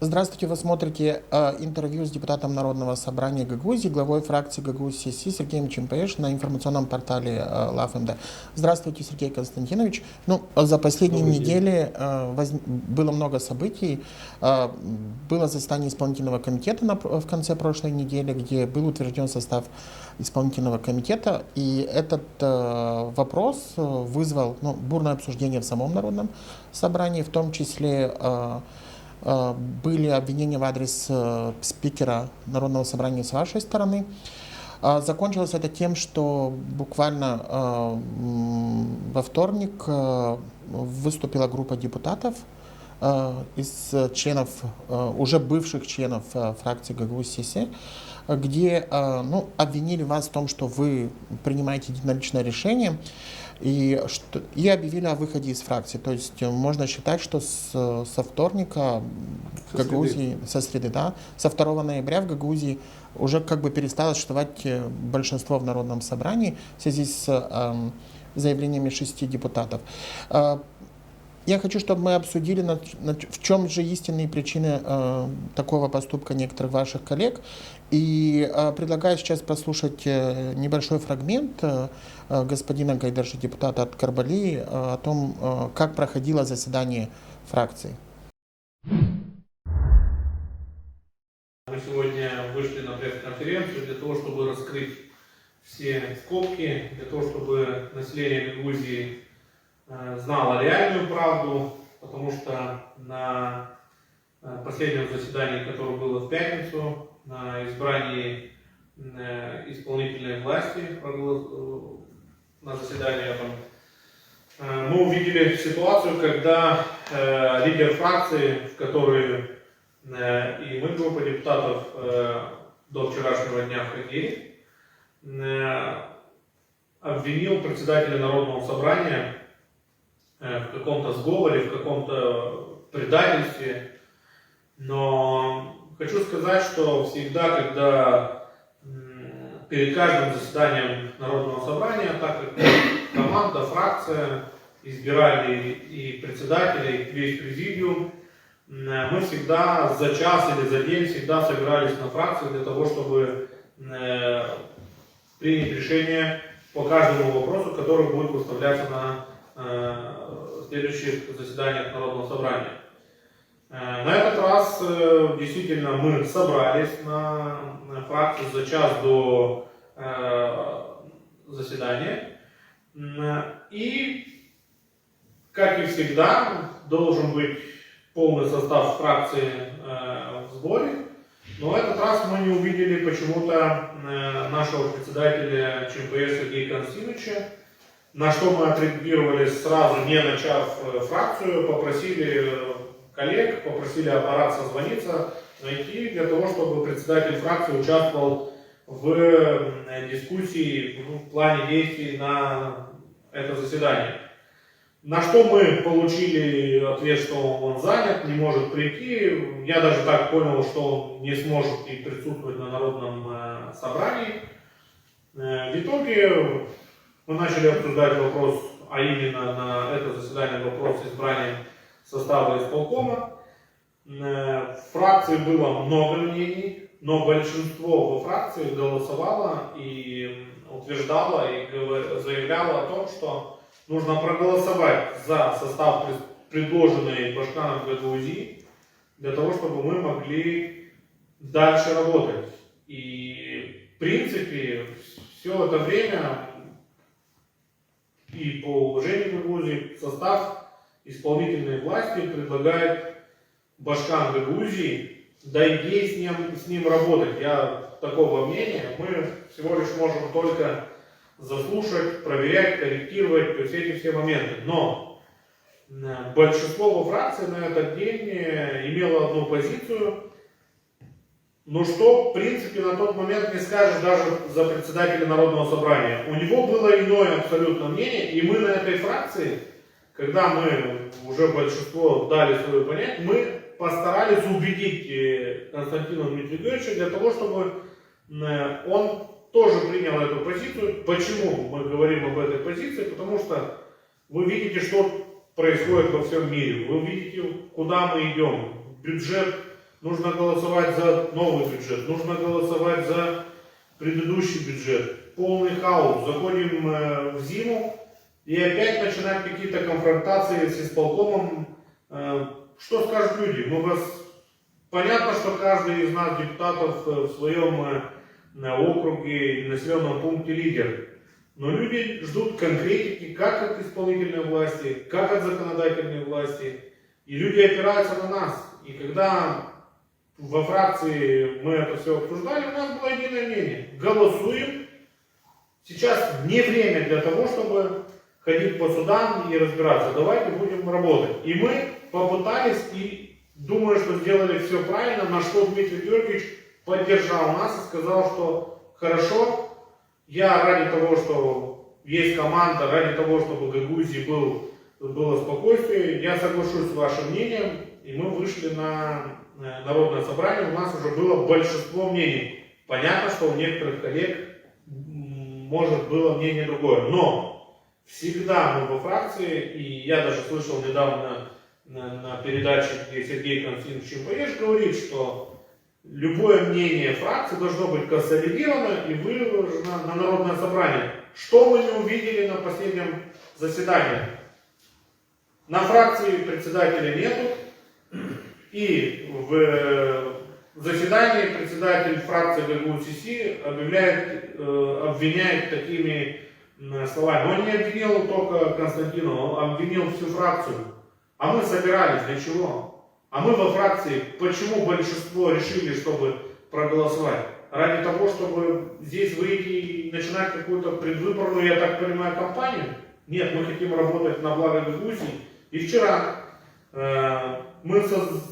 Здравствуйте, вы смотрите интервью с депутатом Народного собрания Гагаузии, главой фракции Гагаузии Сергеем Чимпаеш на информационном портале ЛАФ-МД. Здравствуйте, Сергей Константинович. За последние недели было много событий. Было заседание исполнительного комитета в конце прошлой недели, где был утвержден состав исполнительного комитета. И этот вопрос вызвал бурное обсуждение в самом Народном собрании, в том числе были обвинения в адрес спикера Народного собрания с вашей стороны. Закончилось это тем, что буквально во вторник выступила группа депутатов из членов, уже бывших членов фракции Гагаузии, где обвинили вас в том, что вы принимаете единоличное решение и объявили о выходе из фракции. То есть можно считать, что со вторника в Гагаузии, со 2 ноября в Гагаузии уже перестало существовать большинство в Народном собрании в связи с заявлениями 6 депутатов. Я хочу, чтобы мы обсудили, в чем же истинные причины такого поступка некоторых ваших коллег. И предлагаю сейчас прослушать небольшой фрагмент господина Гайдарша, депутата от Карбали, о том, как проходило заседание фракции. Мы сегодня вышли на пресс-конференцию для того, чтобы раскрыть все скобки, для того, чтобы население Гагаузии знала реальную правду, потому что на последнем заседании, которое было в пятницу, на избрании исполнительной власти, на заседании этом, мы увидели ситуацию, когда лидер фракции, в которой и мы, группа депутатов, до вчерашнего дня входили, обвинил председателя Народного собрания в каком-то сговоре, в каком-то предательстве. Но хочу сказать, что всегда, когда перед каждым заседанием Народного собрания, так как команда, фракция избирали и председателя, и весь президиум, мы всегда за час или за день всегда собирались на фракции для того, чтобы принять решение по каждому вопросу, который будет выставляться на следующих заседаниях Народного собрания. На этот раз действительно мы собрались на фракцию за час до заседания. И, как и всегда, должен быть полный состав фракции в сборе. Но в этот раз мы не увидели почему-то нашего председателя Чимпаеша Сергея Константиновича, на что мы отреагировали сразу, не начав фракцию, попросили коллег, попросили аппарат созвониться, найти, для того, чтобы председатель фракции участвовал в дискуссии, в плане действий на это заседание. На что мы получили ответ, что он занят, не может прийти. Я даже так понял, что он не сможет и присутствовать на Народном собрании. В итоге мы начали обсуждать вопрос, а именно на это заседание вопрос избрания состава исполкома. В фракции было много мнений, но большинство во фракции голосовало и утверждало, и заявляло о том, что нужно проголосовать за состав, предложенный Башканом Гагаузии, для того, чтобы мы могли дальше работать. И в принципе все это время и по уложению Гагаузии состав исполнительной власти предлагает Башкан Гагаузии, да и ей с ним работать. Я такого мнения. Мы всего лишь можем только заслушать, проверять, корректировать, то есть эти все моменты. Но большинство во фракции на этот день имело одну позицию, но что, в принципе, на тот момент не скажешь даже за председателя Народного собрания. У него было иное абсолютно мнение, и мы на этой фракции, когда мы уже большинство дали свое понять, мы постарались убедить Константина Дмитриевича для того, чтобы он тоже принял эту позицию. Почему мы говорим об этой позиции? Потому что вы видите, что происходит во всем мире. Вы видите, куда мы идем. Бюджет нужно голосовать за новый бюджет, нужно голосовать за предыдущий бюджет. Полный хаос. Заходим в зиму и опять начинают какие-то конфронтации с исполкомом. Что скажут люди? Понятно, что каждый из нас, депутатов, в своем округе и населенном пункте лидер. Но люди ждут конкретики как от исполнительной власти, как от законодательной власти. И люди опираются на нас. И когда во фракции мы это все обсуждали, у нас было единое мнение. Голосуем. Сейчас не время для того, чтобы ходить по судам и разбираться. Давайте будем работать. И мы попытались, и думаю, что сделали все правильно, на что Дмитрий Георгиевич поддержал нас и сказал, что хорошо, я ради того, что есть команда, ради того, чтобы в Гагуzie было спокойствие, я соглашусь с вашим мнением, и мы вышли на народное собрание, у нас уже было большинство мнений. Понятно, что у некоторых коллег может было мнение другое, но всегда мы во фракции, и я даже слышал недавно на передаче, где Сергей Константинович Чимпаеш говорит, что любое мнение фракции должно быть консолидировано и выложено на народное собрание. Что мы не увидели на последнем заседании? На фракции председателя нету, и в заседании председатель фракции ГГУ-СИСИ обвиняет такими словами. Он не обвинил только Константинова, он обвинил всю фракцию. А мы собирались для чего? А мы во фракции, почему большинство решили, чтобы проголосовать? Ради того, чтобы здесь выйти и начинать какую-то предвыборную, я так понимаю, кампанию? Нет, мы хотим работать на благо Гагузии. И вчера мы в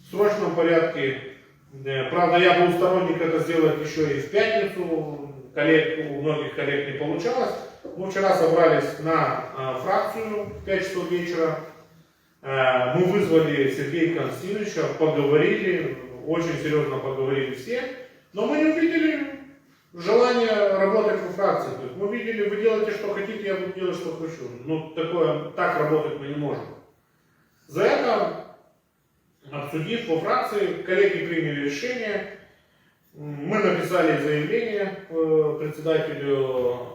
срочном порядке, правда, я был сторонник это сделать еще и в пятницу, у многих коллег не получалось. Мы вчера собрались на фракцию в 5 часов вечера. Мы вызвали Сергея Константиновича, поговорили, очень серьезно поговорили все, но мы не увидели желания работать во фракции. То есть мы видели, вы делаете, что хотите, я буду делать, что хочу. Ну, так работать мы не можем. За это, обсудив во фракции, коллеги приняли решение. Мы написали заявление председателю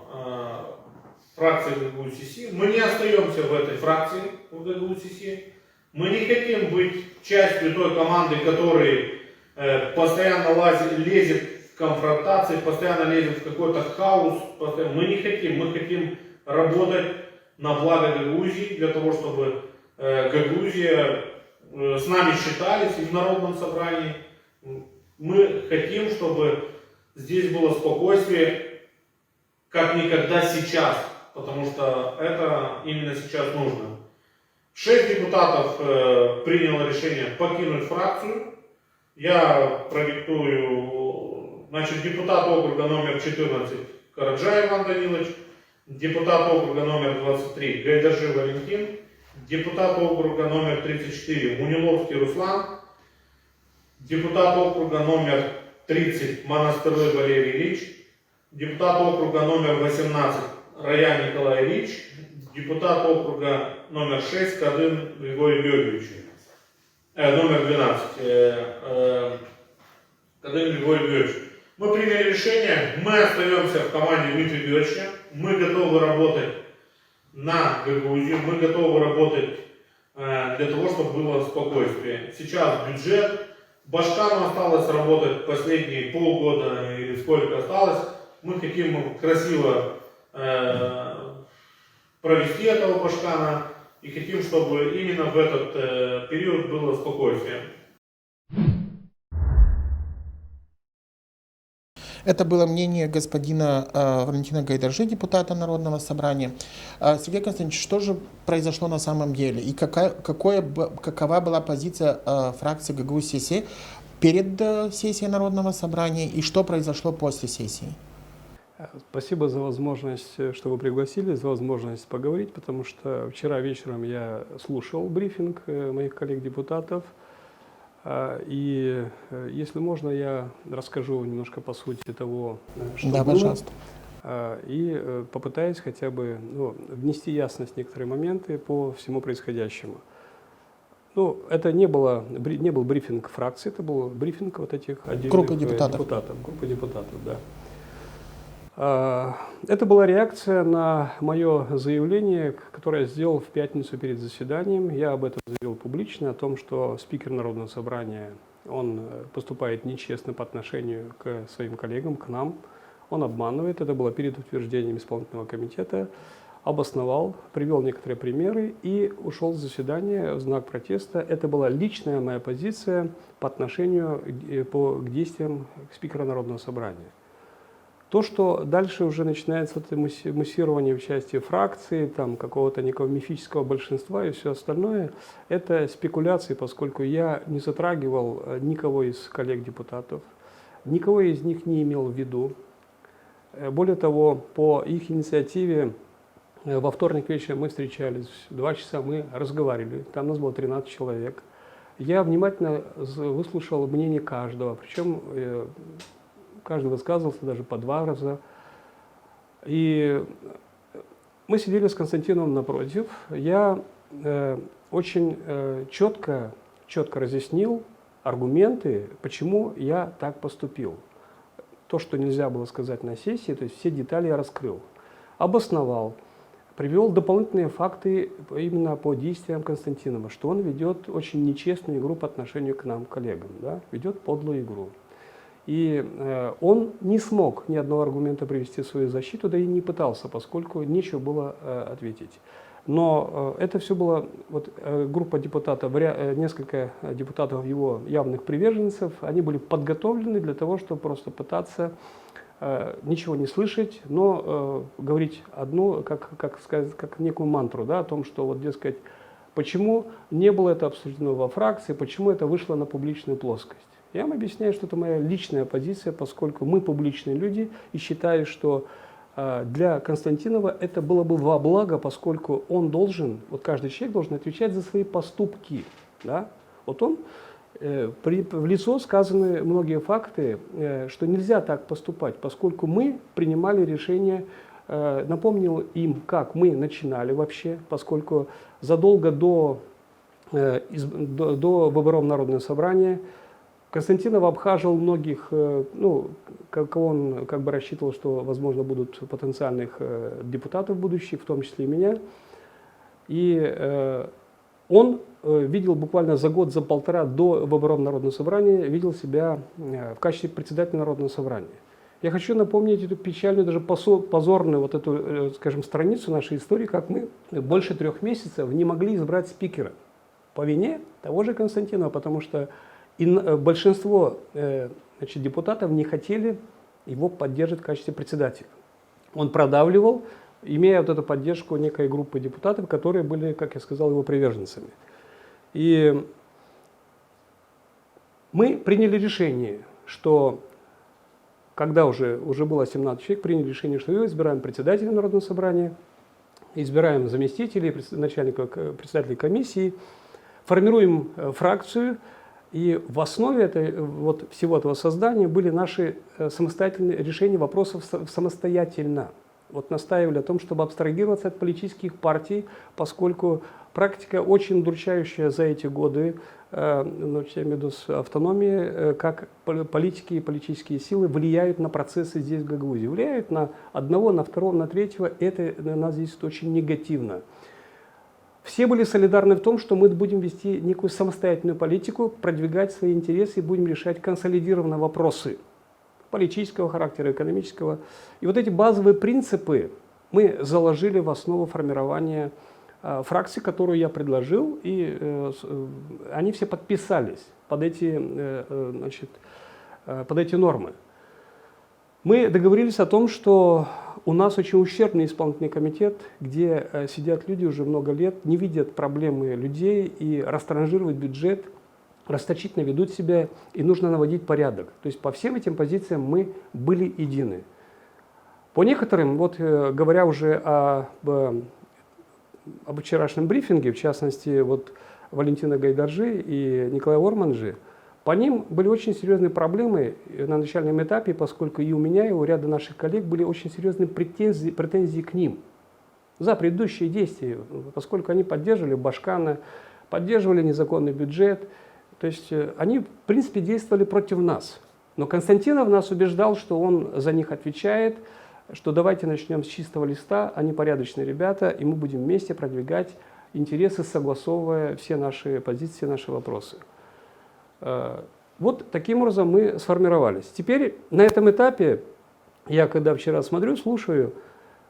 фракции ГГУ-СИСИ. Мы не остаемся в этой фракции в ГГУ-СИСИ. Мы не хотим быть частью той команды, которая постоянно лезет в конфронтации, постоянно лезет в какой-то хаос. Мы не хотим. Мы хотим работать на благо Гагузии, для того, чтобы Гагузия с нами считались и в народном собрании. Мы хотим, чтобы здесь было спокойствие, как никогда сейчас, потому что это именно сейчас нужно. 6 депутатов приняло решение покинуть фракцию. Я продиктую, значит, депутат округа номер 14 Караджаев Иван Данилович, депутат округа номер 23 Гайдажи Валентин, депутат округа номер 34 Муниловский Руслан, депутат округа номер 30 Монастырой Валерий Ильич, депутат округа номер 18 Рая Николай Ильич, депутат округа номер 6 Кадын Григорий Георгиевич, номер 12 Кадын Григорий Георгиевич. Мы приняли решение, мы остаемся в команде Дмитрия Георгиевича, мы готовы работать на Гагузию, мы готовы работать для того, чтобы было спокойствие. Сейчас бюджет, Башкану осталось работать последние полгода или сколько осталось. Мы хотим красиво провести этого Башкана и хотим, чтобы именно в этот период было спокойствие. Это было мнение господина Валентина Гайдажи, депутата Народного собрания. Сергей Константинович, что же произошло на самом деле? И какова была позиция фракции ГГУ-СИСИ перед сессией Народного собрания? И что произошло после сессии? Спасибо за возможность, что вы пригласили, за возможность поговорить, потому что вчера вечером я слушал брифинг моих коллег-депутатов. И если можно, я расскажу немножко по сути того, что да, было. Пожалуйста. И попытаюсь хотя бы внести ясность в некоторые моменты по всему происходящему. Ну, это не был брифинг фракции, это был брифинг вот этих отдельных Группы депутатов. Группы депутатов, да. Это была реакция на мое заявление, которое я сделал в пятницу перед заседанием. Я об этом заявил публично, о том, что спикер Народного собрания, он поступает нечестно по отношению к своим коллегам, к нам. Он обманывает. Это было перед утверждением исполнительного комитета. Обосновал, привел некоторые примеры и ушел с заседания в знак протеста. Это была личная моя позиция по отношению к действиям спикера Народного собрания. То, что дальше уже начинается это муссирование в части фракции, там какого-то некого мифического большинства и все остальное, это спекуляции, поскольку я не затрагивал никого из коллег-депутатов, никого из них не имел в виду. Более того, по их инициативе во вторник вечером мы встречались, 2 часа мы разговаривали, там нас было 13 человек. Я внимательно выслушал мнение каждого, причем каждый высказывался даже по 2 раза. И мы сидели с Константином напротив. Я очень четко разъяснил аргументы, почему я так поступил. То, что нельзя было сказать на сессии, то есть все детали я раскрыл. Обосновал, привел дополнительные факты именно по действиям Константинова, что он ведет очень нечестную игру по отношению к нам, коллегам, да? Ведет подлую игру. И он не смог ни одного аргумента привести в свою защиту, да и не пытался, поскольку нечего было ответить. Но это все было, вот, группа депутатов, несколько депутатов его явных приверженцев, они были подготовлены для того, чтобы просто пытаться ничего не слышать, но говорить одну, как некую мантру, да, о том, что, вот, дескать, почему не было это обсуждено во фракции, почему это вышло на публичную плоскость. Я вам объясняю, что это моя личная позиция, поскольку мы публичные люди, и считаю, что для Константинова это было бы во благо, поскольку он должен, вот каждый человек должен отвечать за свои поступки. Да? Вот он, в лицо сказаны многие факты, что нельзя так поступать, поскольку мы принимали решение, напомнил им, как мы начинали вообще, поскольку задолго до выборов Народного собрания Константинов обхаживал многих, ну, кого он как бы рассчитывал, что, возможно, будут потенциальных депутатов будущих, в том числе и меня. И он видел буквально за год, за полтора до выборов Народного собрания, видел себя в качестве председателя Народного собрания. Я хочу напомнить эту печальную, даже позорную вот эту, скажем, страницу нашей истории, как мы больше 3 месяцев не могли избрать спикера по вине того же Константинова, потому что большинство депутатов не хотели его поддерживать в качестве председателя. Он продавливал, имея вот эту поддержку некой группы депутатов, которые были, как я сказал, его приверженцами. И мы приняли решение, что когда уже было 17 человек, приняли решение, что мы избираем председателя Народного собрания, избираем заместителей, председателей комиссии, формируем фракцию. И в основе вот всего этого создания были наши самостоятельные решения вопросов самостоятельно. Вот настаивали о том, чтобы абстрагироваться от политических партий, поскольку практика очень удручающая за эти годы, я имею в виду с автономией, как политики и политические силы влияют на процессы здесь в Гагаузии. Влияют на одного, на второго, на третьего. Это на нас здесь очень негативно. Все были солидарны в том, что мы будем вести некую самостоятельную политику, продвигать свои интересы и будем решать консолидированно вопросы политического характера, экономического. И вот эти базовые принципы мы заложили в основу формирования фракции, которую я предложил, и они все подписались под эти нормы. Мы договорились о том, что у нас очень ущербный исполнительный комитет, где сидят люди уже много лет, не видят проблемы людей и растранжируют бюджет, расточительно ведут себя, и нужно наводить порядок. То есть по всем этим позициям мы были едины. По некоторым, вот говоря уже об вчерашнем брифинге, в частности, вот Валентина Гайдаржи и Николай Орманжи, по ним были очень серьезные проблемы на начальном этапе, поскольку и у меня, и у ряда наших коллег были очень серьезные претензии к ним за предыдущие действия, поскольку они поддерживали Башкана, поддерживали незаконный бюджет. То есть они, в принципе, действовали против нас. Но Константинов нас убеждал, что он за них отвечает, что давайте начнем с чистого листа, они порядочные ребята, и мы будем вместе продвигать интересы, согласовывая все наши позиции, наши вопросы. Вот таким образом мы сформировались. Теперь на этом этапе, я когда вчера смотрю, слушаю,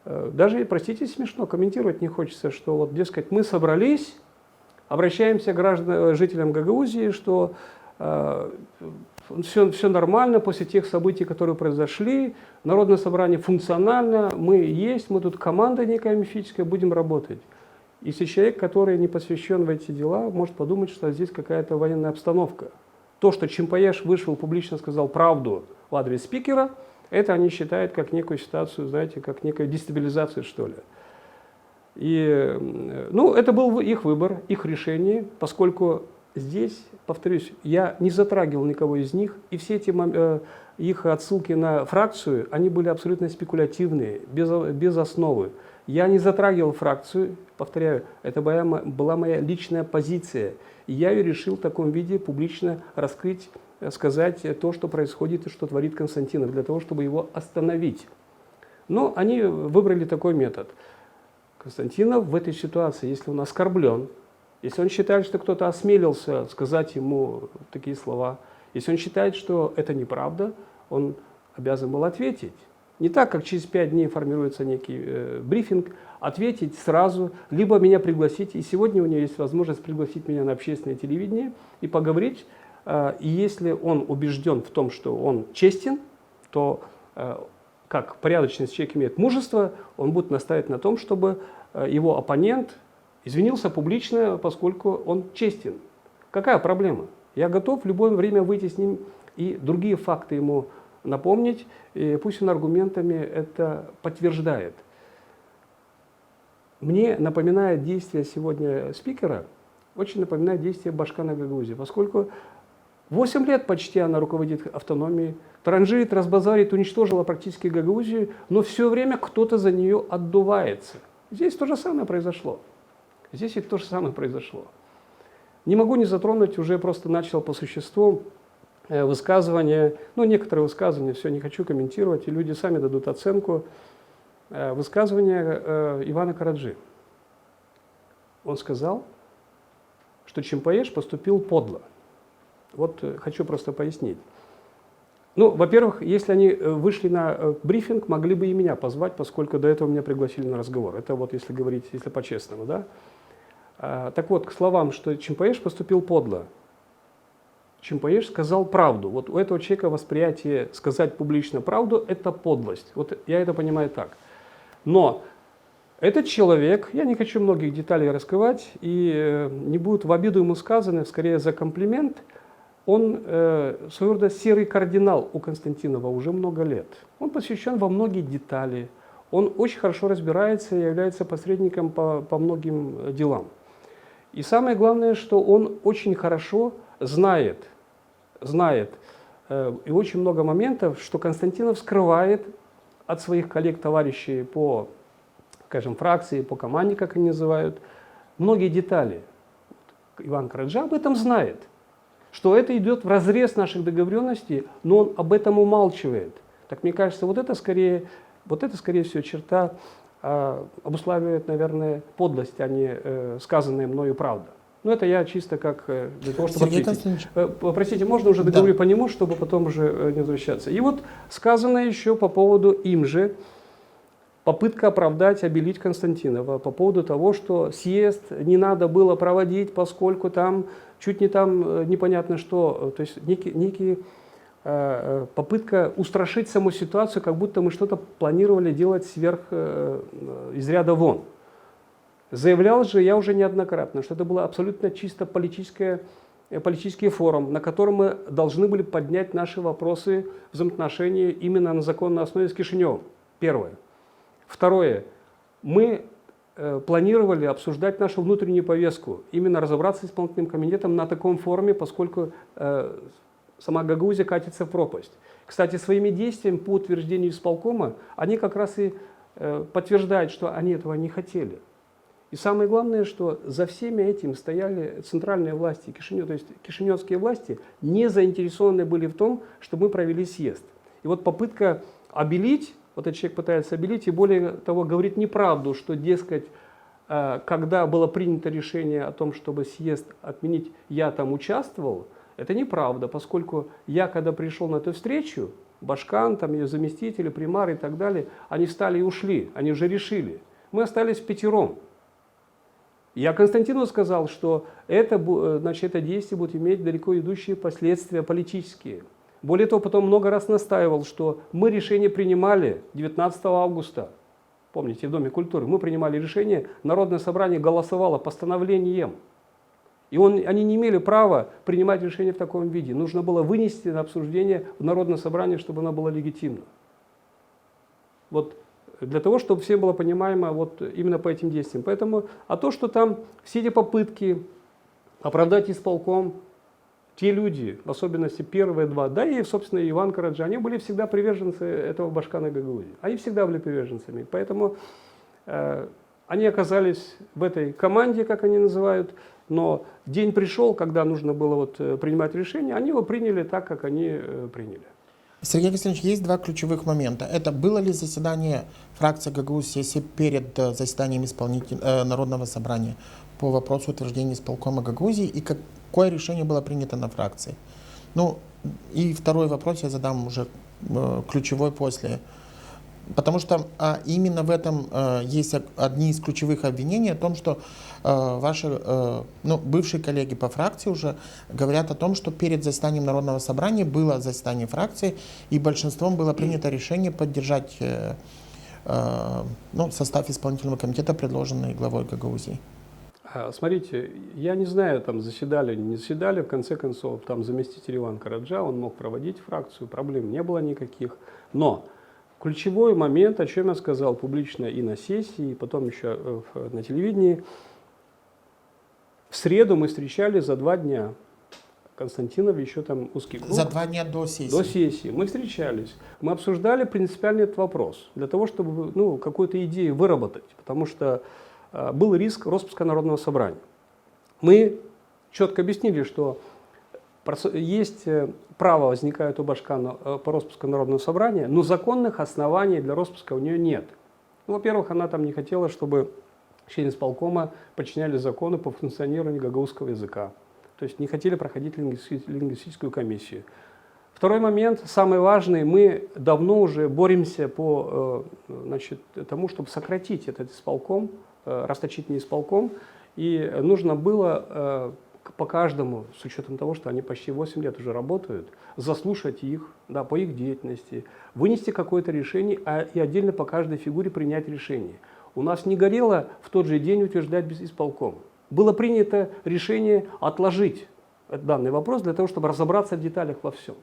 даже, простите, смешно, комментировать не хочется, что вот, дескать, мы собрались, обращаемся к жителям Гагаузии, что все нормально после тех событий, которые произошли, народное собрание функционально, мы есть, мы тут команда некая мифическая, будем работать. Если человек, который не посвящен в эти дела, может подумать, что здесь какая-то военная обстановка. То, что Чимпаеш вышел, публично сказал правду в адрес спикера, это они считают как некую ситуацию, знаете, как некую дестабилизацию, что ли. И, ну, это был их выбор, их решение, поскольку здесь, повторюсь, я не затрагивал никого из них, и все эти их отсылки на фракцию, они были абсолютно спекулятивные, без основы. Я не затрагивал фракцию, повторяю, это была моя личная позиция. И я ее решил в таком виде публично раскрыть, сказать то, что происходит и что творит Константинов, для того, чтобы его остановить. Но они выбрали такой метод. Константинов в этой ситуации, если он оскорблен, если он считает, что кто-то осмелился сказать ему такие слова, если он считает, что это неправда, он обязан был ответить. Не так, как через 5 дней формируется некий брифинг, ответить сразу, либо меня пригласить. И сегодня у него есть возможность пригласить меня на общественное телевидение и поговорить. И если он убежден в том, что он честен, то как порядочный человек имеет мужество, он будет настаивать на том, чтобы его оппонент извинился публично, поскольку он честен. Какая проблема? Я готов в любое время выйти с ним и другие факты ему напомнить, и пусть он аргументами это подтверждает. Мне напоминает действие сегодня спикера, очень напоминает действие Башкана Гагаузии, поскольку 8 лет почти она руководит автономией, транжирит, разбазарит, уничтожила практически Гагаузию, но все время кто-то за нее отдувается. Здесь то же самое произошло. Здесь ведь то же самое произошло. Не могу не затронуть, уже просто начал по существу высказывания, ну некоторые высказывания, все не хочу комментировать, и люди сами дадут оценку. Высказывание Ивана Караджи. Он сказал, что Чимпаеш поступил подло. Вот хочу просто пояснить. Ну, во-первых, если они вышли на брифинг, могли бы и меня позвать, поскольку до этого меня пригласили на разговор. Это вот если говорить, если по-честному, да. Так вот, к словам, что Чимпаеш поступил подло. Чимпаеш сказал правду. Вот у этого человека восприятие сказать публично правду – это подлость. Вот я это понимаю так. Но этот человек, я не хочу многих деталей раскрывать, и не будет в обиду ему сказано, скорее за комплимент, он своего рода серый кардинал у Константинова уже много лет. Он посвящен во многие детали, он очень хорошо разбирается и является посредником по многим делам. И самое главное, что он очень хорошо знает и очень много моментов, что Константинов скрывает от своих коллег, товарищей по, скажем, фракции, по команде, как они называют, многие детали. Иван Караджа об этом знает, что это идет вразрез наших договоренностей, но он об этом умалчивает. Так мне кажется, вот это скорее всего черта обуславливает, наверное, подлость, а не сказанная мною правда. Но это я чисто как для того, чтобы ответить. Простите, можно уже договорю по нему, чтобы потом уже не возвращаться. И вот сказано еще по поводу им же, попытка оправдать, обелить Константинова по поводу того, что съезд не надо было проводить, поскольку там чуть не там непонятно что, то есть некий попытка устрашить саму ситуацию, как будто мы что-то планировали делать сверх из ряда вон. Заявлял же я уже неоднократно, что это был абсолютно чисто политический форум, на котором мы должны были поднять наши вопросы взаимоотношений именно на законной основе с Кишиневым. Первое. Второе. Мы планировали обсуждать нашу внутреннюю повестку, именно разобраться с исполнительным комитетом на таком форуме, поскольку сама Гагаузия катится в пропасть. Кстати, своими действиями по утверждению исполкома они как раз и подтверждают, что они этого не хотели. И самое главное, что за всеми этим стояли центральные власти Кишинева, то есть кишиневские власти не заинтересованы были в том, чтобы мы провели съезд. И вот попытка обелить, вот этот человек пытается обелить, и более того говорит неправду, что, дескать, когда было принято решение о том, чтобы съезд отменить, я там участвовал, это неправда, поскольку я, когда пришел на эту встречу, Башкан, там ее заместители, примары и так далее, они встали и ушли, они уже решили. Мы остались впятером. Я Константину сказал, что это действие будет иметь далеко идущие последствия политические. Более того, потом много раз настаивал, что мы решение принимали 19 августа. Помните, в Доме культуры мы принимали решение, Народное собрание голосовало постановлением. И они не имели права принимать решение в таком виде. Нужно было вынести на обсуждение в Народное собрание, чтобы оно было легитимно. Вот для того, чтобы всем было понимаемо вот именно по этим действиям. Поэтому, то, что там все эти попытки оправдать исполком, те люди, в особенности первые два, да и, собственно, Иван Караджа, они были всегда приверженцы этого Башкана Гагаузии. Они всегда были приверженцами. Поэтому они оказались в этой команде, как они называют, но день пришел, когда нужно было вот принимать решение, они его приняли так, как они приняли. Сергей Константинович, есть два ключевых момента. Это было ли заседание фракции Гагаузии перед заседанием Народного собрания по вопросу утверждения исполкома Гагаузии и какое решение было принято на фракции? Ну, и второй вопрос я задам уже ключевой после. Потому что именно в этом есть одни из ключевых обвинений о том, что ваши бывшие коллеги по фракции уже говорят о том, что перед заседанием Народного собрания было заседание фракции, и большинством было принято решение поддержать состав исполнительного комитета, предложенный главой Гагаузии. Смотрите, я не знаю, там заседали или не заседали, в конце концов, там заместитель Иван Караджа, он мог проводить фракцию, проблем не было никаких, но ключевой момент, о чем я сказал публично и на сессии, и потом еще на телевидении. В среду мы встречались за 2 дня. Константинов еще там узкий круг. За 2 дня до сессии? До сессии. Мы встречались. Мы обсуждали принципиальный этот вопрос. Для того, чтобы какую-то идею выработать. Потому что был риск распуска Народного собрания. Мы четко объяснили, что есть право возникает у Башкана по распуску Народного собрания, но законных оснований для распуска у нее нет. Во-первых, она там не хотела, чтобы члены исполкома подчиняли закону по функционированию гагаузского языка. То есть не хотели проходить лингвистическую комиссию. Второй момент, самый важный, мы давно уже боремся по тому, чтобы сократить этот исполком, расточительный исполком, и нужно было по каждому, с учетом того, что они почти 8 лет уже работают, заслушать их, да, по их деятельности, вынести какое-то решение и отдельно по каждой фигуре принять решение. У нас не горело в тот же день утверждать без исполкома. Было принято решение отложить данный вопрос для того, чтобы разобраться в деталях во всем.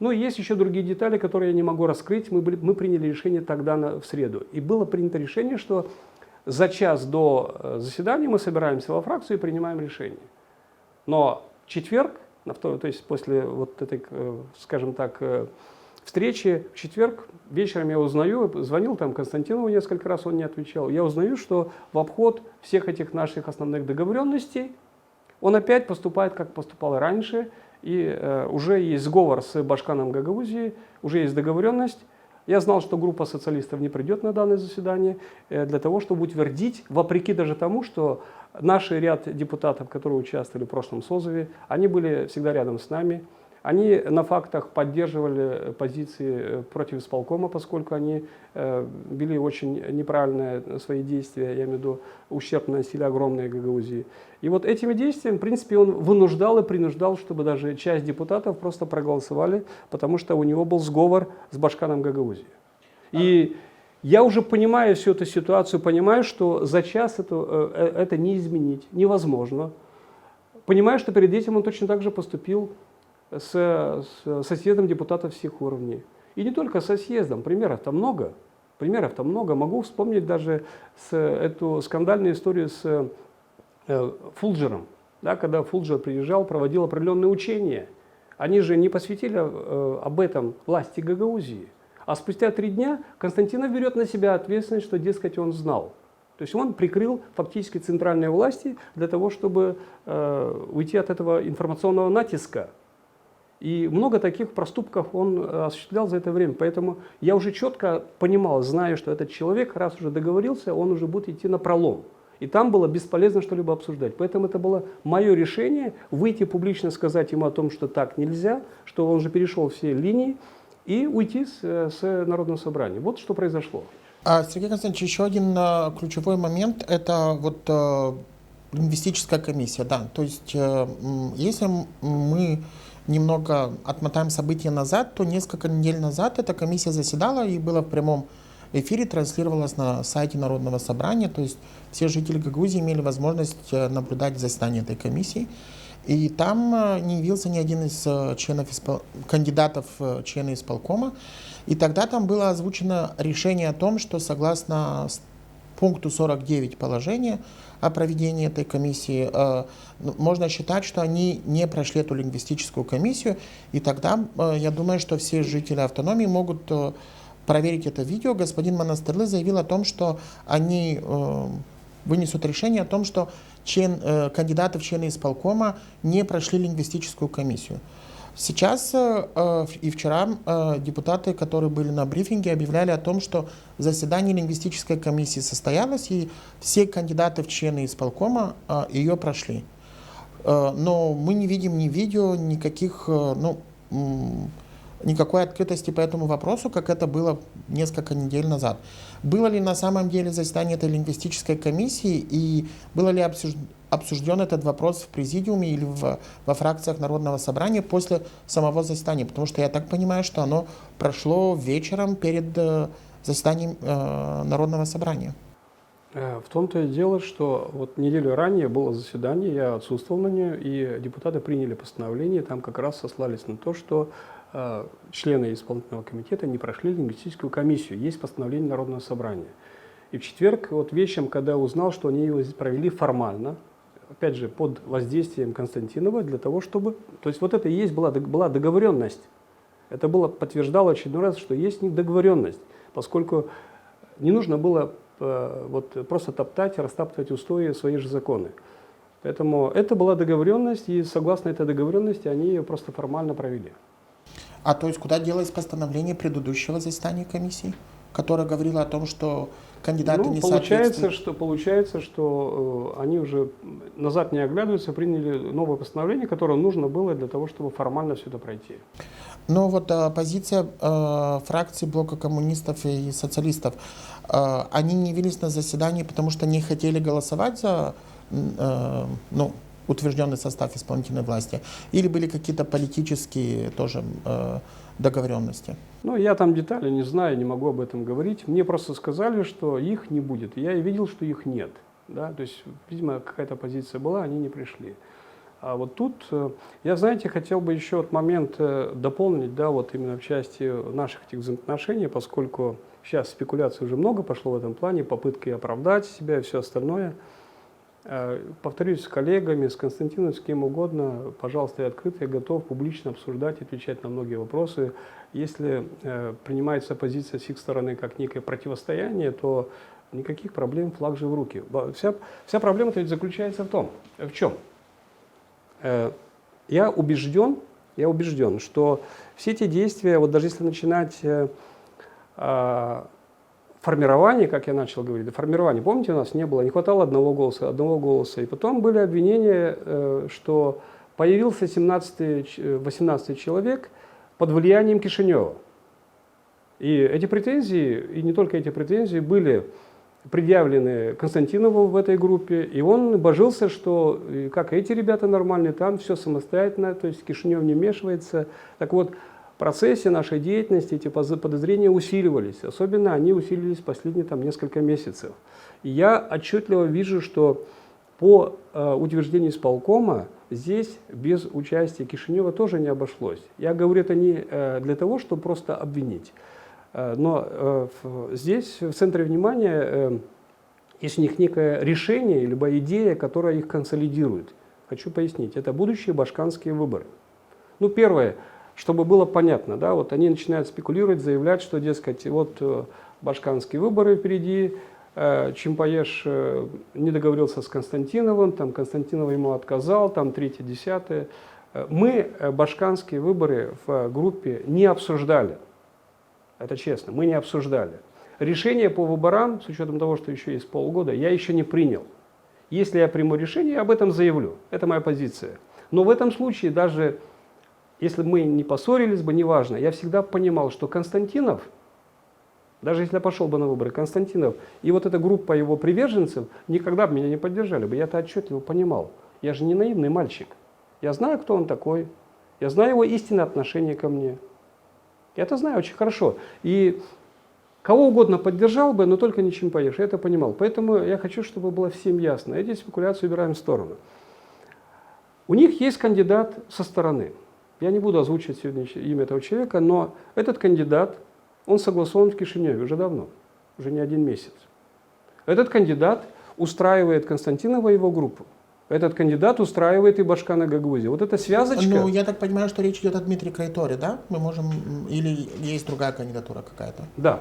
Но есть еще другие детали, которые я не могу раскрыть. Мы приняли решение тогда в среду. И было принято решение, что за час до заседания мы собираемся во фракцию и принимаем решение. Но в четверг, то есть после вот этой, скажем так, встречи, в четверг вечером я узнаю, звонил там Константинову несколько раз, он не отвечал, я узнаю, что в обход всех этих наших основных договоренностей он опять поступает, как поступал и раньше, и уже есть сговор с Башканом Гагаузии, уже есть договоренность. Я знал, что группа социалистов не придет на данное заседание для того, чтобы утвердить, вопреки даже тому, что наш ряд депутатов, которые участвовали в прошлом созыве, они были всегда рядом с нами. Они на фактах поддерживали позиции против исполкома, поскольку они вели очень неправильные свои действия, я имею в виду ущерб наносили огромные Гагаузии. И вот этими действиями, в принципе, он вынуждал и принуждал, чтобы даже часть депутатов просто проголосовали, потому что у него был сговор с Башканом Гагаузии. И я уже понимаю всю эту ситуацию, понимаю, что за час это не изменить, невозможно. Понимаю, что перед этим он точно так же поступил с съездом депутатов всех уровней. И не только со съездом, примеров-то много. Могу вспомнить даже эту скандальную историю с Фулджером. Да, когда Фулджер приезжал, проводил определенные учения. Они же не посвятили об этом власти Гагаузии. А спустя 3 дня Константинов берет на себя ответственность, что, дескать, он знал. То То есть он прикрыл фактически центральные власти для того, чтобы уйти от этого информационного натиска. И много таких проступков он осуществлял за это время. Поэтому я уже четко понимал, зная, что этот человек, раз уже договорился, он уже будет идти на пролом. И там было бесполезно что-либо обсуждать. Поэтому это было мое решение выйти публично, сказать ему о том, что так нельзя, что он уже перешел все линии, и уйти с Народного собрания. Вот что произошло. Сергей Константинович, еще один ключевой момент – это вот лингвистическая комиссия. Да. То есть, если мы немного отмотаем события назад, то несколько недель назад эта комиссия заседала и была в прямом эфире, транслировалась на сайте Народного собрания. То есть все жители Гагаузии имели возможность наблюдать заседание этой комиссии. И там не явился ни один из кандидатов в члены исполкома. И тогда там было озвучено решение о том, что согласно пункту 49 положения о проведении этой комиссии, можно считать, что они не прошли эту лингвистическую комиссию. И тогда я думаю, что все жители автономии могут проверить это видео. Господин Монастырлы заявил о том, что они вынесут решение о том, что кандидаты в члены исполкома не прошли лингвистическую комиссию. Сейчас и вчера депутаты, которые были на брифинге, объявляли о том, что заседание лингвистической комиссии состоялось, и все кандидаты в члены исполкома ее прошли. Но мы не видим ни видео, никакой открытости по этому вопросу, как это было несколько недель назад. Было ли на самом деле заседание этой лингвистической комиссии и было ли обсужден этот вопрос в президиуме или во фракциях Народного собрания после самого заседания? Потому что я так понимаю, что оно прошло вечером перед заседанием Народного собрания. В том-то и дело, что вот неделю ранее было заседание, я отсутствовал на нее, и депутаты приняли постановление, там как раз сослались на то, что члены исполнительного комитета не прошли лингвистическую комиссию. Есть постановление Народного собрания. И в четверг, вот вечером, когда я узнал, что они его провели формально, опять же, под воздействием Константинова, для того, чтобы... То есть вот это и есть была договоренность. Это было подтверждало очередной раз, что есть договоренность, поскольку не нужно было вот просто топтать, растаптывать устои, свои же законы. Поэтому это была договоренность, и согласно этой договоренности они ее просто формально провели. А то есть куда делось постановление предыдущего заседания комиссии, которое говорило о том, что кандидаты не соответствуют? Получается, что они уже назад не оглядываются, приняли новое постановление, которое нужно было для того, чтобы формально все это пройти. Но вот позиция фракции блока коммунистов и социалистов, они не явились на заседании, потому что не хотели голосовать за утвержденный состав исполнительной власти, или были какие-то политические тоже договоренности? Ну, я там детали не знаю, не могу об этом говорить. Мне просто сказали, что их не будет. Я и видел, что их нет. Да? То есть, видимо, какая-то позиция была, они не пришли. А вот тут, я, знаете, хотел бы еще этот момент дополнить, да, вот именно в части наших этих взаимоотношений, поскольку сейчас спекуляций уже много пошло в этом плане, попытки оправдать себя и все остальное. Повторюсь, с коллегами, с Константином, с кем угодно, пожалуйста, я открыт, я готов публично обсуждать, отвечать на многие вопросы. Если принимается позиция с их стороны как некое противостояние, то никаких проблем, флаг же в руки. Вся проблема-то ведь заключается в чем? Я убежден, что все эти действия, вот даже если начинать формирование, как я начал говорить, формирование, помните, у нас не было, не хватало одного голоса, и потом были обвинения, что появился 18 человек под влиянием Кишинева. И эти претензии, и не только эти претензии, были предъявлены Константинову в этой группе, и он божился, что как эти ребята нормальные, там все самостоятельно, то есть Кишинев не вмешивается. Так вот, в процессе нашей деятельности эти подозрения усиливались, особенно они усилились в последние несколько месяцев. И я отчетливо вижу, что по утверждению исполкома здесь без участия Кишинева тоже не обошлось. Я говорю это не для того, чтобы просто обвинить. Но здесь в центре внимания есть у них некое решение, либо идея, которая их консолидирует. Хочу пояснить, это будущие башканские выборы. Ну, первое, чтобы было понятно, да, вот они начинают спекулировать, заявлять, что, дескать, вот башканские выборы впереди, Чимпаеш не договорился с Константиновым, там Константинов ему отказал, там 3-10. Мы башканские выборы в группе не обсуждали. Это честно, мы не обсуждали. Решение по выборам, с учетом того, что еще есть полгода, я еще не принял. Если я приму решение, я об этом заявлю. Это моя позиция. Но в этом случае, даже если мы не поссорились бы, неважно, я всегда понимал, что Константинов, даже если я пошел бы на выборы, Константинов и вот эта группа его приверженцев никогда бы меня не поддержали бы. Я это отчетливо понимал. Я же не наивный мальчик. Я знаю, кто он такой. Я знаю его истинное отношение ко мне. Я это знаю очень хорошо. И кого угодно поддержал бы, но только не Чимпаеш. Я это понимал. Поэтому я хочу, чтобы было всем ясно. Эти спекуляции убираем в сторону. У них есть кандидат со стороны. Я не буду озвучивать сегодня имя этого человека, но этот кандидат, он согласован в Кишиневе уже давно, уже не 1 месяц. Этот кандидат устраивает Константинова и его группу. Этот кандидат устраивает и Башкана Гагаузии. Вот эта связочка... Ну, я так понимаю, что речь идет о Дмитрии Крайторе, да? Мы можем... Или есть другая кандидатура какая-то? Да.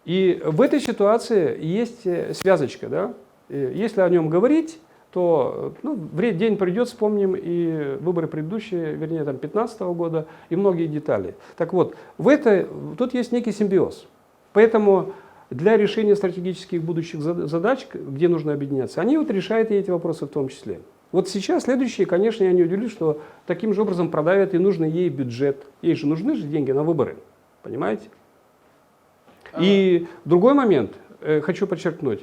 И в этой ситуации есть связочка, да? И если о нем говорить, то день придет, вспомним и выборы предыдущие, вернее, там 2015 года, и многие детали. Так вот, тут есть некий симбиоз. Поэтому для решения стратегических будущих задач, где нужно объединяться, они вот решают и эти вопросы в том числе. Вот сейчас следующие, конечно, я не удивлюсь, что таким же образом продавят и нужный ей бюджет. Ей же нужны деньги на выборы, понимаете? И другой момент, хочу подчеркнуть.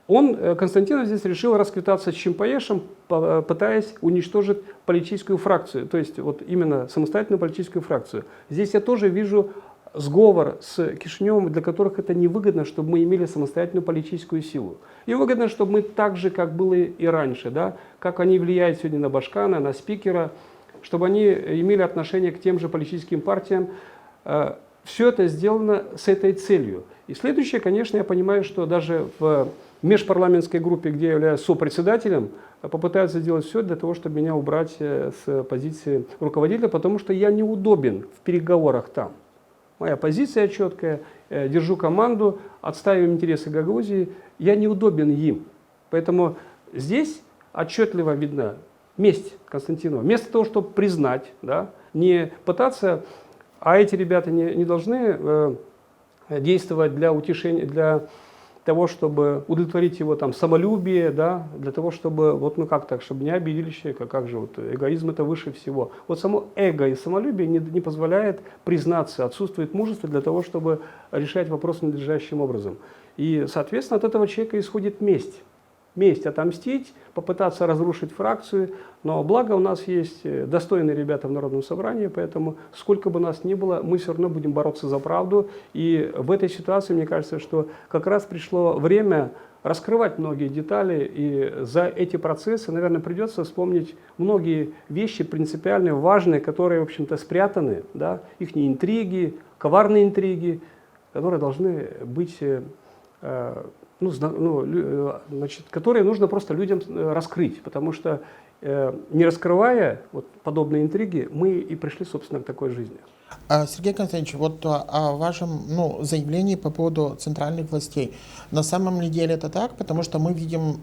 Константинов здесь решил расквитаться с Чимпаешем, пытаясь уничтожить политическую фракцию, то есть вот именно самостоятельную политическую фракцию. Здесь я тоже вижу сговор с Кишиневым, для которых это невыгодно, чтобы мы имели самостоятельную политическую силу. И выгодно, чтобы мы так же, как было и раньше, да, как они влияют сегодня на Башкана, на спикера, чтобы они имели отношение к тем же политическим партиям. Все это сделано с этой целью. И следующее, конечно, я понимаю, что даже в межпарламентской группе, где я являюсь сопредседателем, попытаются сделать все для того, чтобы меня убрать с позиции руководителя, потому что я неудобен в переговорах там. Моя позиция четкая, держу команду, отстаиваем интересы Гагаузии, я неудобен им. Поэтому здесь отчетливо видна месть Константинова. Вместо того, чтобы признать, да, не пытаться, а эти ребята не должны действовать для утешения, для того, чтобы удовлетворить его там самолюбие, да, для того, чтобы, вот, ну как так, чтобы не обидели человека, как же, вот, эгоизм это выше всего. Вот само эго и самолюбие не позволяет признаться, отсутствует мужество для того, чтобы решать вопрос надлежащим образом. И, соответственно, от этого человека исходит месть. Месть, отомстить, попытаться разрушить фракцию, но благо у нас есть достойные ребята в Народном собрании, поэтому сколько бы нас ни было, мы все равно будем бороться за правду. И в этой ситуации, мне кажется, что как раз пришло время раскрывать многие детали, и за эти процессы, наверное, придется вспомнить многие вещи принципиальные, важные, которые, в общем-то, спрятаны, да, их интриги, коварные интриги, которые должны быть... которые нужно просто людям раскрыть, потому что не раскрывая вот подобные интриги, мы и пришли, собственно, к такой жизни. Сергей Константинович, вот о вашем заявлении по поводу центральных властей. На самом ли деле это так? Потому что мы видим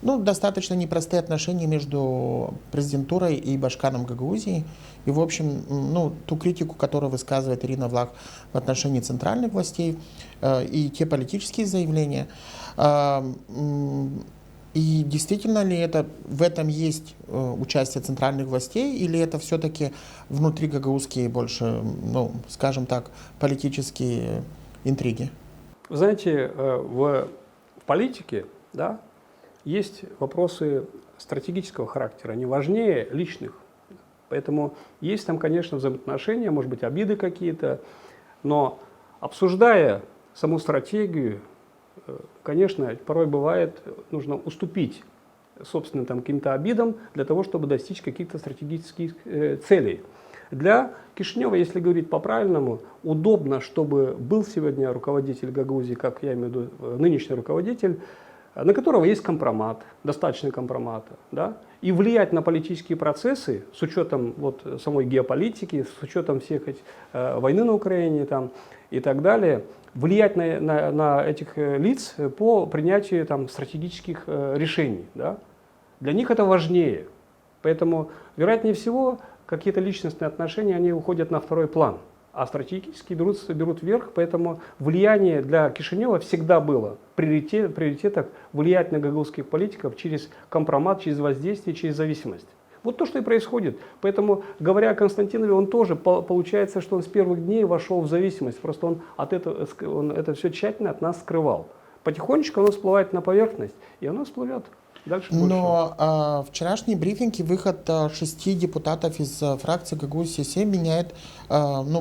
достаточно непростые отношения между президентурой и Башканом Гагаузии. И, в общем, ту критику, которую высказывает Ирина Влах в отношении центральных властей, и те политические заявления. И действительно ли в этом есть участие центральных властей, или это все-таки внутри гагаузские больше, скажем так, политические интриги? Вы знаете, в политике, да, есть вопросы стратегического характера, они важнее личных. Поэтому есть там, конечно, взаимоотношения, может быть, обиды какие-то, но обсуждая саму стратегию, конечно, порой бывает, нужно уступить собственным каким-то обидам для того, чтобы достичь каких-то стратегических целей. Для Кишинева, если говорить по-правильному, удобно, чтобы был сегодня руководитель Гагаузии, как я имею в виду нынешний руководитель, на которого есть компромат, достаточно компромата, да, и влиять на политические процессы с учетом вот самой геополитики, с учетом всех этих, войны на Украине там, и так далее, влиять на этих лиц по принятию там, стратегических решений. Да. Для них это важнее. Поэтому, вероятнее всего, какие-то личностные отношения, они уходят на второй план. А стратегически берут вверх, поэтому влияние для Кишинева всегда было приоритетом влиять на гагаузских политиков через компромат, через воздействие, через зависимость. Вот то, что и происходит. Поэтому, говоря о Константинове, он тоже, получается, что он с первых дней вошел в зависимость. Просто он это все тщательно от нас скрывал. Потихонечку оно всплывает на поверхность, и оно всплывет. Дальше Но вчерашний брифинг и выход 6 депутатов из фракции ГГУ-СС меняет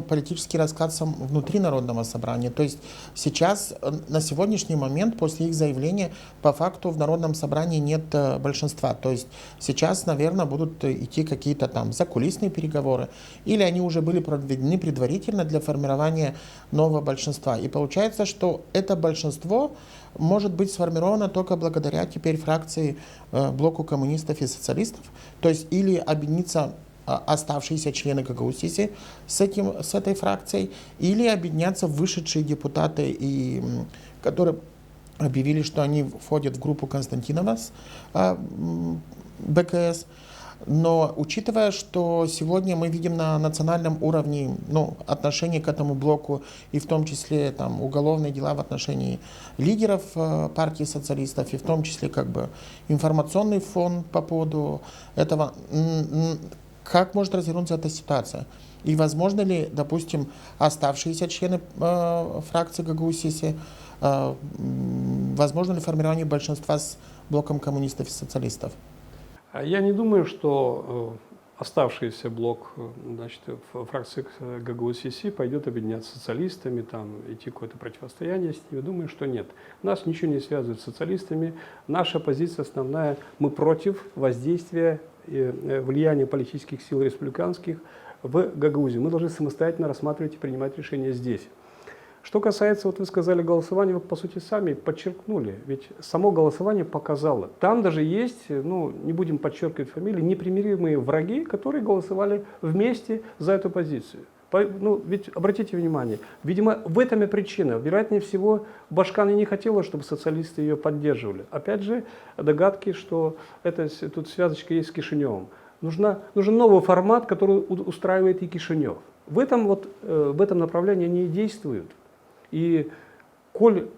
политический расклад внутри Народного собрания. То есть сейчас, на сегодняшний момент, после их заявления, по факту в Народном собрании нет большинства. То есть сейчас, наверное, будут идти какие-то там закулисные переговоры, или они уже были проведены предварительно для формирования нового большинства. И получается, что это большинство может быть сформировано только благодаря теперь фракции блоку коммунистов и социалистов, то есть или объединиться оставшиеся члены ГГУ-СС с этой фракцией, или объединяться вышедшие депутаты, которые объявили, что они входят в группу Константинова с БКС. Но учитывая, что сегодня мы видим на национальном уровне отношение к этому блоку, и в том числе там, уголовные дела в отношении лидеров партии социалистов, и в том числе информационный фон по поводу этого, как может развернуться эта ситуация? И возможно ли, допустим, оставшиеся члены фракции ГГУ-СС, возможно ли формирование большинства с блоком коммунистов и социалистов? Я не думаю, что оставшийся блок фракции ГГУ-СС пойдет объединяться с социалистами, идти какое-то противостояние с ними. Думаю, что нет. Нас ничего не связывает с социалистами. Наша позиция основная, мы против воздействия и влияния политических сил республиканских в Гагаузии. Мы должны самостоятельно рассматривать и принимать решения здесь. Что касается, вы сказали, голосования, вы по сути сами подчеркнули, ведь само голосование показало. Там даже есть, не будем подчеркивать фамилии, непримиримые враги, которые голосовали вместе за эту позицию. Ведь обратите внимание, видимо, в этом и причина. Вероятнее всего, Башкан и не хотела, чтобы социалисты ее поддерживали. Опять же, догадки, что тут связочка есть с Кишиневым. Нужен новый формат, который устраивает и Кишинев. В этом направлении они и действуют. И коль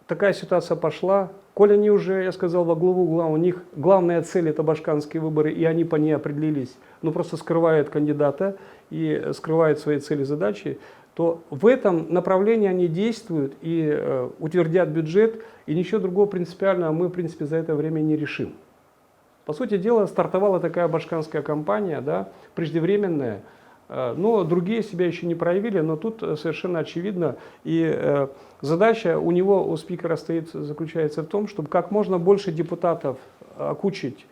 такая ситуация пошла, коль они уже, я сказал, во главу угла, у них главная цель — это башканские выборы, и они по ней определились, просто скрывают кандидата и скрывают свои цели и задачи, то в этом направлении они действуют и утвердят бюджет, и ничего другого принципиального мы, в принципе, за это время не решим. По сути дела, стартовала такая башканская кампания, да, преждевременная, но другие себя еще не проявили, но тут совершенно очевидно. И задача у спикера заключается в том, чтобы как можно больше депутатов окучить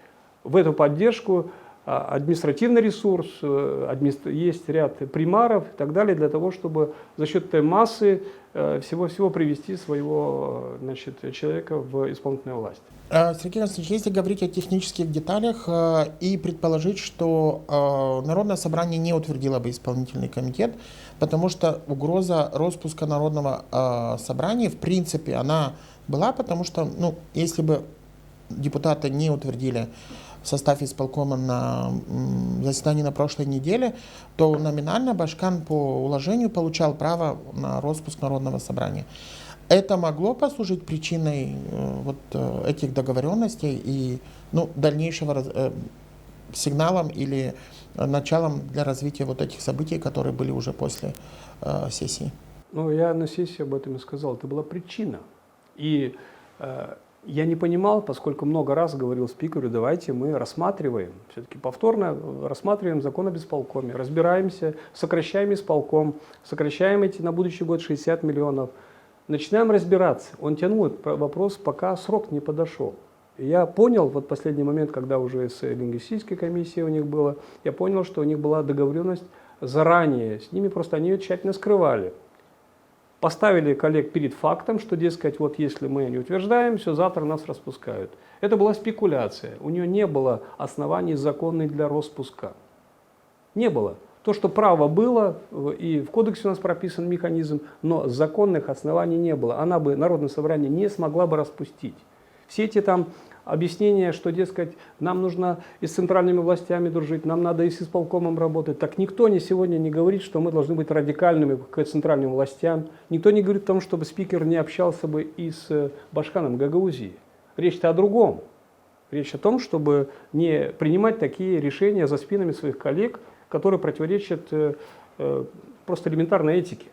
в эту поддержку, административный ресурс, есть ряд примаров и так далее, для того, чтобы за счет этой массы всего привести своего человека в исполнительную власть. Сергей Константинович, если говорить о технических деталях и предположить, что Народное собрание не утвердило бы исполнительный комитет, потому что угроза распуска Народного собрания, в принципе, она была, потому что, если бы депутаты не утвердили состав исполкома на заседании на прошлой неделе, то номинально Башкан по уложению получал право на распуск Народного собрания. Это могло послужить причиной этих договоренностей и дальнейшего сигналом или началом для развития этих событий, которые были уже после сессии? Я на сессии об этом и сказал. Это была причина. И я не понимал, поскольку много раз говорил спикеру, давайте мы рассматриваем, все-таки повторно рассматриваем закон об исполкоме, разбираемся, сокращаем исполком, сокращаем на будущий год 60 миллионов. Начинаем разбираться. Он тянул этот вопрос, пока срок не подошел. И я понял, последний момент, когда уже с лингвистической комиссией у них было, я понял, что у них была договоренность заранее с ними, просто они ее тщательно скрывали. поставили коллег перед фактом, что, дескать, вот если мы не утверждаем, все, завтра нас распускают. Это была спекуляция. У нее не было оснований законных для распуска. Не было. То, что право было, и в кодексе у нас прописан механизм, но законных оснований не было. Она бы, Народное собрание, не смогла бы распустить. Все эти там объяснения, что, дескать, нам нужно и с центральными властями дружить, нам надо и с исполкомом работать. Так никто сегодня не говорит, что мы должны быть радикальными к центральным властям. Никто не говорит о том, чтобы спикер не общался бы и с Башканом Гагаузии. Речь-то о другом. Речь о том, чтобы не принимать такие решения за спинами своих коллег, которые противоречат просто элементарной этике.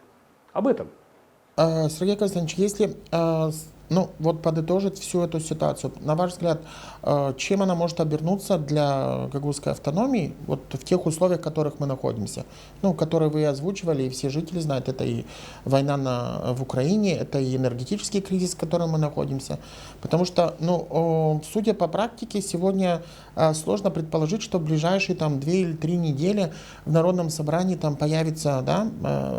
Об этом. Сергей Константинович, если вот подытожить всю эту ситуацию, на ваш взгляд, чем она может обернуться для гагузской автономии, вот в тех условиях, в которых мы находимся, которые вы озвучивали, и все жители знают, это и война в Украине, это и энергетический кризис, в котором мы находимся, потому что, судя по практике, сегодня сложно предположить, что в ближайшие 2 или 3 недели в Народном собрании там появится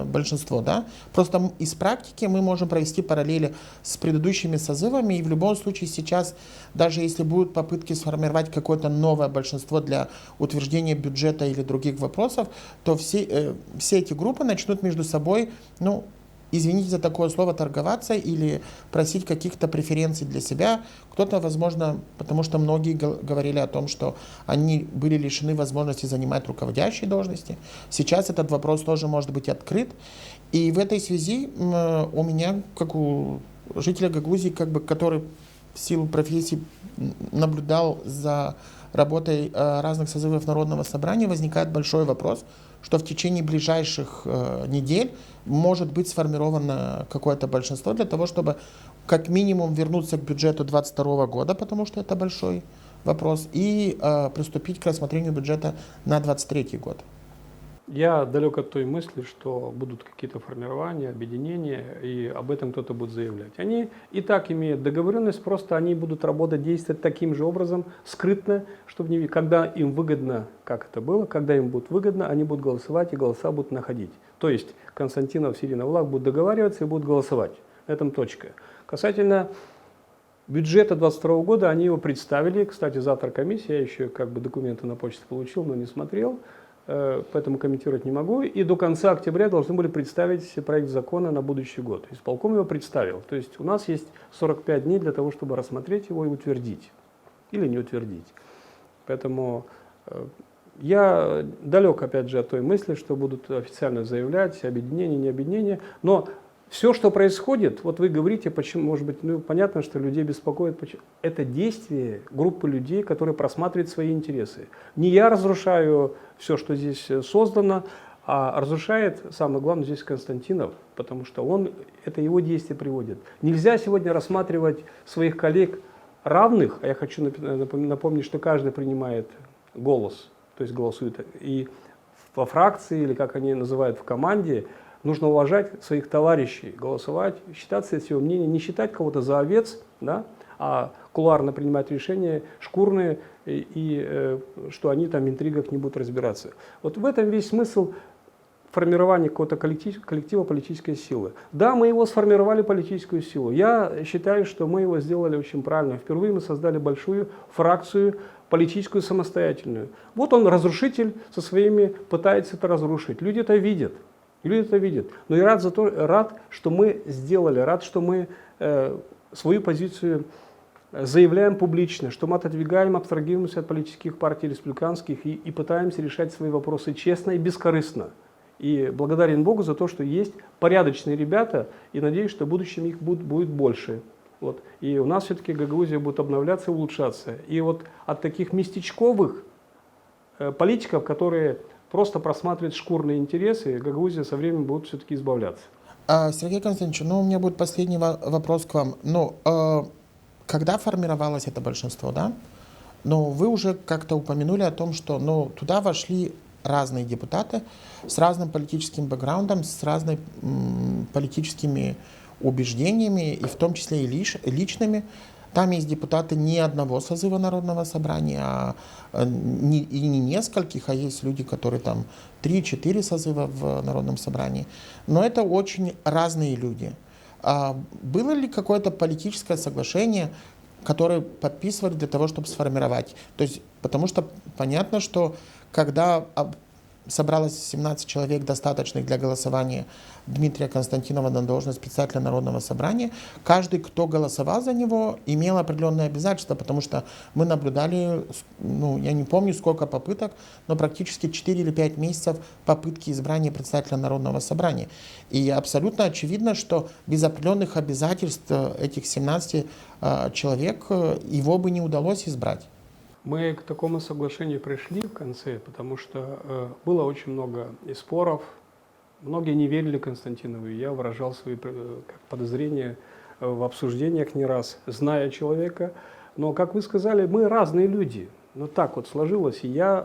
большинство, просто из практики мы можем провести параллели с предыдущими созывами, и в любом случае сейчас, даже если будут попытки сформировать какое-то новое большинство для утверждения бюджета или других вопросов, то все эти группы начнут между собой, извините за такое слово, торговаться или просить каких-то преференций для себя. Кто-то, возможно, потому что многие говорили о том, что они были лишены возможности занимать руководящие должности. Сейчас этот вопрос тоже может быть открыт. И в этой связи у меня, как у жителя Гагаузии, который в силу профессии наблюдал за работой разных созывов Народного собрания, возникает большой вопрос, что в течение ближайших недель может быть сформировано какое-то большинство для того, чтобы как минимум вернуться к бюджету 2022 года, потому что это большой вопрос, и приступить к рассмотрению бюджета на 2023 год. Я далек от той мысли, что будут какие-то формирования, объединения, и об этом кто-то будет заявлять. Они и так имеют договоренность, просто они будут работать, действовать таким же образом, скрытно, чтобы когда им выгодно, как это было, когда им будет выгодно, они будут голосовать, и голоса будут находить. То есть Константинов, Сирина, Влах будут договариваться и будут голосовать. На этом точка. Касательно бюджета 2022 года, они его представили. Кстати, завтра комиссия, я еще документы на почту получил, но не смотрел. Поэтому комментировать не могу. И до конца октября должны были представить проект закона на будущий год. Исполком его представил. То есть у нас есть 45 дней для того, чтобы рассмотреть его и утвердить. Или не утвердить. Поэтому я далек, опять же, от той мысли, что будут официально заявлять объединение, не объединение. Но все, что происходит, вот вы говорите, почему, может быть, понятно, что людей беспокоит, почему. Это действие группы людей, которые просматривают свои интересы. Не я разрушаю все, что здесь создано, а разрушает, самое главное, здесь Константинов, потому что это его действия приводит. Нельзя сегодня рассматривать своих коллег равных, а я хочу напомнить, что каждый принимает голос, то есть голосует и во фракции, или как они называют в команде. Нужно уважать своих товарищей, голосовать, считаться его мнением, не считать кого-то за овец, а кулуарно принимать решения шкурные, и что они там в интригах не будут разбираться. Вот в этом весь смысл формирования какого-то коллектива политической силы. Да, мы его сформировали, политическую силу. Я считаю, что мы его сделали очень правильно. Впервые мы создали большую фракцию политическую самостоятельную. Вот он, разрушитель, со своими пытается это разрушить. Люди это видят. Люди это видят. Но я рад, что мы сделали, рад, что мы свою позицию заявляем публично, что мы отодвигаем, абстрагируемся от политических партий республиканских и пытаемся решать свои вопросы честно и бескорыстно. И благодарен Богу за то, что есть порядочные ребята, и надеюсь, что в будущем их будет больше. Вот. И у нас все-таки Гагаузия будет обновляться и улучшаться. И вот от таких местечковых политиков, которые просто просматривают шкурные интересы, Гагаузия со временем будет все-таки избавляться. Сергей Константинович, у меня будет последний вопрос к вам. Когда формировалось это большинство, вы уже как-то упомянули о том, что туда вошли разные депутаты с разным политическим бэкграундом, с разными политическими убеждениями, и в том числе и личными. Там есть депутаты не одного созыва Народного собрания, и не нескольких, а есть люди, которые там 3-4 созыва в Народном собрании. Но это очень разные люди. Было ли какое-то политическое соглашение, которое подписывали для того, чтобы сформировать? То есть, потому что понятно, что когда собралось 17 человек, достаточных для голосования Дмитрия Константинова на должность председателя Народного собрания, каждый, кто голосовал за него, имел определенные обязательства, потому что мы наблюдали, я не помню сколько попыток, но практически 4 или 5 месяцев попытки избрания председателя Народного собрания. И абсолютно очевидно, что без определенных обязательств этих 17 человек его бы не удалось избрать. Мы к такому соглашению пришли в конце, потому что было очень много и споров. Многие не верили Константинову, и я выражал свои подозрения в обсуждениях не раз, зная человека. Но, как вы сказали, мы разные люди. Но так вот сложилось, и я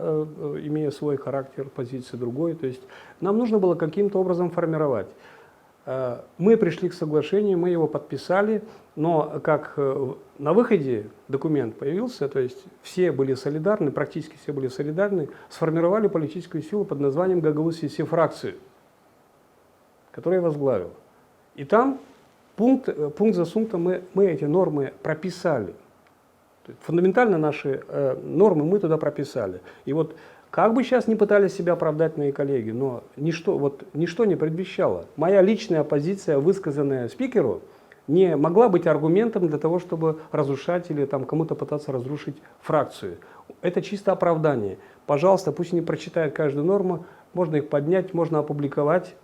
имею свой характер, позицию другой. То есть нам нужно было каким-то образом формировать. Мы пришли к соглашению, мы его подписали, но как на выходе документ появился, то есть все были солидарны, практически все были солидарны, сформировали политическую силу под названием Гагаузская фракцию, которую я возглавил. И там пункт за пунктом мы эти нормы прописали. Фундаментально наши нормы мы туда прописали. И вот как бы сейчас не пытались себя оправдать мои коллеги, но ничто не предвещало. Моя личная позиция, высказанная спикеру, не могла быть аргументом для того, чтобы разрушать или там кому-то пытаться разрушить фракцию. Это чисто оправдание. Пожалуйста, пусть они прочитают каждую норму, можно их поднять, можно опубликовать.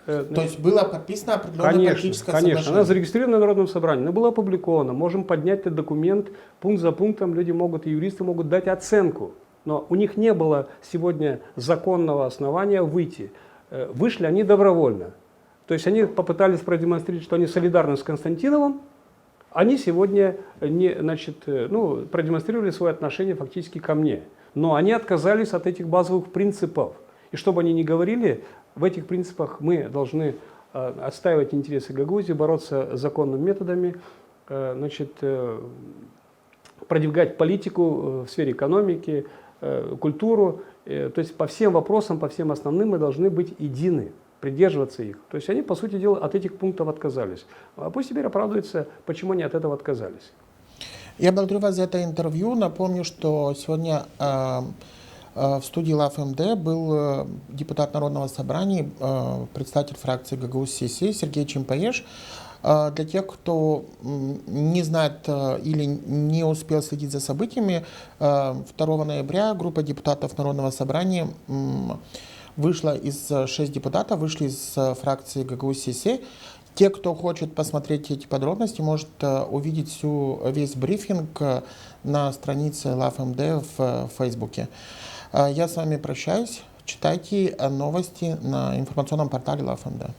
То есть было подписано определенное политическое соглашение? Конечно, она зарегистрирована в Народном собрании, она была опубликована. Можем поднять этот документ, пункт за пунктом, люди могут, и юристы могут дать оценку. Но у них не было сегодня законного основания выйти. Вышли они добровольно. То есть они попытались продемонстрировать, что они солидарны с Константиновым. Они сегодня продемонстрировали свое отношение фактически ко мне. Но они отказались от этих базовых принципов. И что бы они ни говорили, в этих принципах мы должны отстаивать интересы Гагаузии, бороться законными методами, продвигать политику в сфере экономики, культуру. То есть по всем вопросам, по всем основным мы должны быть едины, придерживаться их. То есть они, по сути дела, от этих пунктов отказались. А пусть теперь оправдываются, почему они от этого отказались. Я благодарю вас за это интервью. Напомню, что сегодня в студии ЛАФ-МД был депутат Народного собрания, представитель фракции ГГУ-СС Сергей Чимпаеш. Для тех, кто не знает или не успел следить за событиями, 2 ноября группа депутатов Народного собрания вышла из 6 депутатов, вышли из фракции ГГУ-СС. Те, кто хочет посмотреть эти подробности, может увидеть весь брифинг на странице ЛАФ-МД в Фейсбуке. Я с вами прощаюсь. Читайте новости на информационном портале ЛАФ-МД.